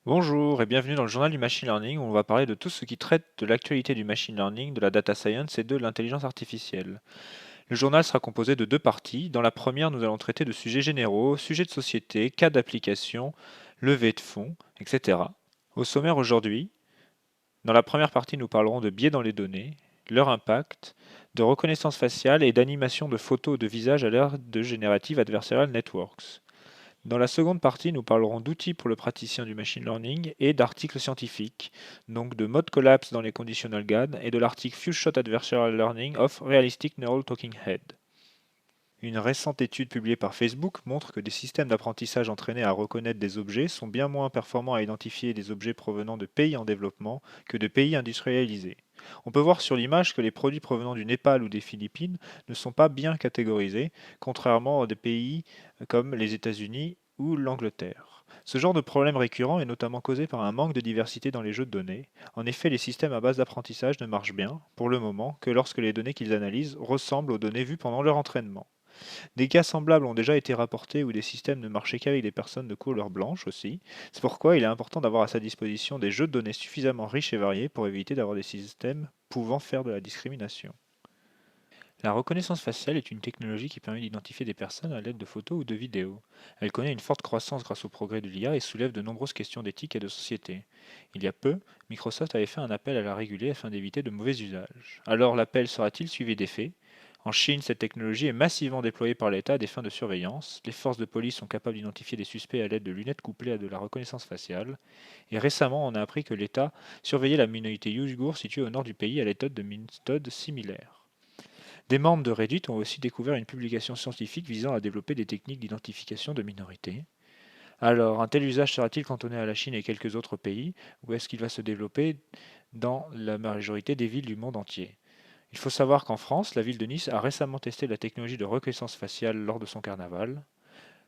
Bonjour et bienvenue dans le journal du machine learning où on va parler de tout ce qui traite de l'actualité du machine learning, de la data science et de l'intelligence artificielle. Le journal sera composé de deux parties. Dans la première, nous allons traiter de sujets généraux, sujets de société, cas d'application, levée de fonds, etc. Au sommaire aujourd'hui, dans la première partie, nous parlerons de biais dans les données, leur impact, de reconnaissance faciale et d'animation de photos ou de visages à l'ère de Generative Adversarial Networks. Dans la seconde partie, nous parlerons d'outils pour le praticien du machine learning et d'articles scientifiques, donc de mode collapse dans les conditional GAN et de l'article Few Shot Adversarial Learning of Realistic Neural Talking Head. Une récente étude publiée par Facebook montre que des systèmes d'apprentissage entraînés à reconnaître des objets sont bien moins performants à identifier des objets provenant de pays en développement que de pays industrialisés. On peut voir sur l'image que les produits provenant du Népal ou des Philippines ne sont pas bien catégorisés, contrairement à des pays comme les États-Unis ou l'Angleterre. Ce genre de problème récurrent est notamment causé par un manque de diversité dans les jeux de données. En effet, les systèmes à base d'apprentissage ne marchent bien, pour le moment, que lorsque les données qu'ils analysent ressemblent aux données vues pendant leur entraînement. Des cas semblables ont déjà été rapportés où des systèmes ne marchaient qu'avec des personnes de couleur blanche aussi. C'est pourquoi il est important d'avoir à sa disposition des jeux de données suffisamment riches et variés pour éviter d'avoir des systèmes pouvant faire de la discrimination. La reconnaissance faciale est une technologie qui permet d'identifier des personnes à l'aide de photos ou de vidéos. Elle connaît une forte croissance grâce au progrès de l'IA et soulève de nombreuses questions d'éthique et de société. Il y a peu, Microsoft avait fait un appel à la réguler afin d'éviter de mauvais usages. Alors l'appel sera-t-il suivi d'effets? En Chine, cette technologie est massivement déployée par l'État à des fins de surveillance. Les forces de police sont capables d'identifier des suspects à l'aide de lunettes couplées à de la reconnaissance faciale. Et récemment, on a appris que l'État surveillait la minorité ouïghour située au nord du pays à l'état de méthodes similaires. Des membres de Reddit ont aussi découvert une publication scientifique visant à développer des techniques d'identification de minorités. Alors, un tel usage sera-t-il cantonné à la Chine et quelques autres pays, ou est-ce qu'il va se développer dans la majorité des villes du monde entier? Il faut savoir qu'en France, la ville de Nice a récemment testé la technologie de reconnaissance faciale lors de son carnaval.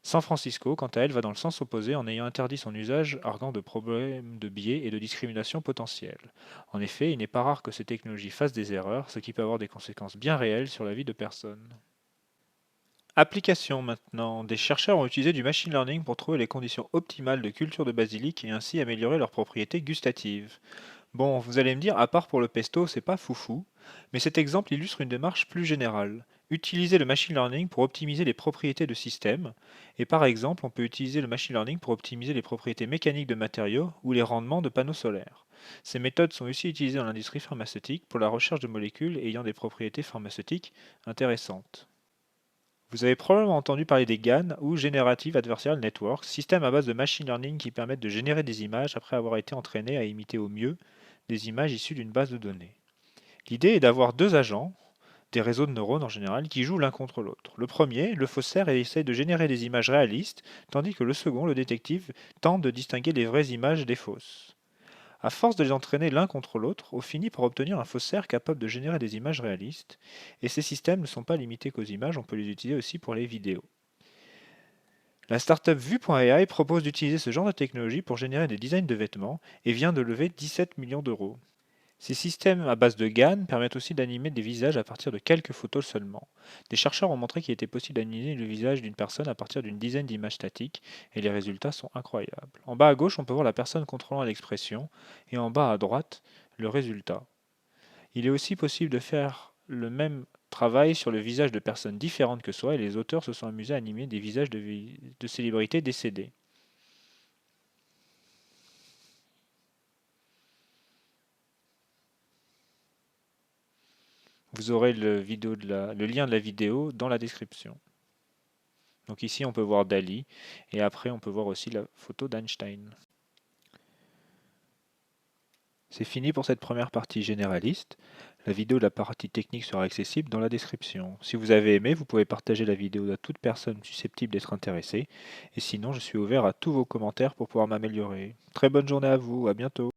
San Francisco, quant à elle, va dans le sens opposé en ayant interdit son usage, arguant de problèmes de biais et de discrimination potentiels. En effet, il n'est pas rare que ces technologies fassent des erreurs, ce qui peut avoir des conséquences bien réelles sur la vie de personnes. Application maintenant. Des chercheurs ont utilisé du machine learning pour trouver les conditions optimales de culture de basilic et ainsi améliorer leurs propriétés gustatives. Bon, vous allez me dire, à part pour le pesto, c'est pas foufou, mais cet exemple illustre une démarche plus générale. Utiliser le machine learning pour optimiser les propriétés de systèmes, et par exemple, on peut utiliser le machine learning pour optimiser les propriétés mécaniques de matériaux ou les rendements de panneaux solaires. Ces méthodes sont aussi utilisées dans l'industrie pharmaceutique pour la recherche de molécules ayant des propriétés pharmaceutiques intéressantes. Vous avez probablement entendu parler des GAN ou Generative Adversarial Networks, systèmes à base de machine learning qui permettent de générer des images après avoir été entraînés à imiter au mieux des images issues d'une base de données. L'idée est d'avoir deux agents, des réseaux de neurones en général, qui jouent l'un contre l'autre. Le premier, le faussaire, essaie de générer des images réalistes, tandis que le second, le détective, tente de distinguer les vraies images des fausses. À force de les entraîner l'un contre l'autre, on finit par obtenir un faussaire capable de générer des images réalistes, et ces systèmes ne sont pas limités qu'aux images, on peut les utiliser aussi pour les vidéos. La startup Vue.ai propose d'utiliser ce genre de technologie pour générer des designs de vêtements et vient de lever 17 millions d'euros. Ces systèmes à base de GAN permettent aussi d'animer des visages à partir de quelques photos seulement. Des chercheurs ont montré qu'il était possible d'animer le visage d'une personne à partir d'une dizaine d'images statiques et les résultats sont incroyables. En bas à gauche, on peut voir la personne contrôlant l'expression et en bas à droite, le résultat. Il est aussi possible de faire le même travail sur le visage de personnes différentes que soi et les auteurs se sont amusés à animer des visages de célébrités décédées. Vous aurez le lien de la vidéo dans la description. Donc ici, on peut voir Dali, et après, on peut voir aussi la photo d'Einstein. C'est fini pour cette première partie généraliste. La vidéo de la partie technique sera accessible dans la description. Si vous avez aimé, vous pouvez partager la vidéo à toute personne susceptible d'être intéressée. Et sinon, je suis ouvert à tous vos commentaires pour pouvoir m'améliorer. Très bonne journée à vous, à bientôt.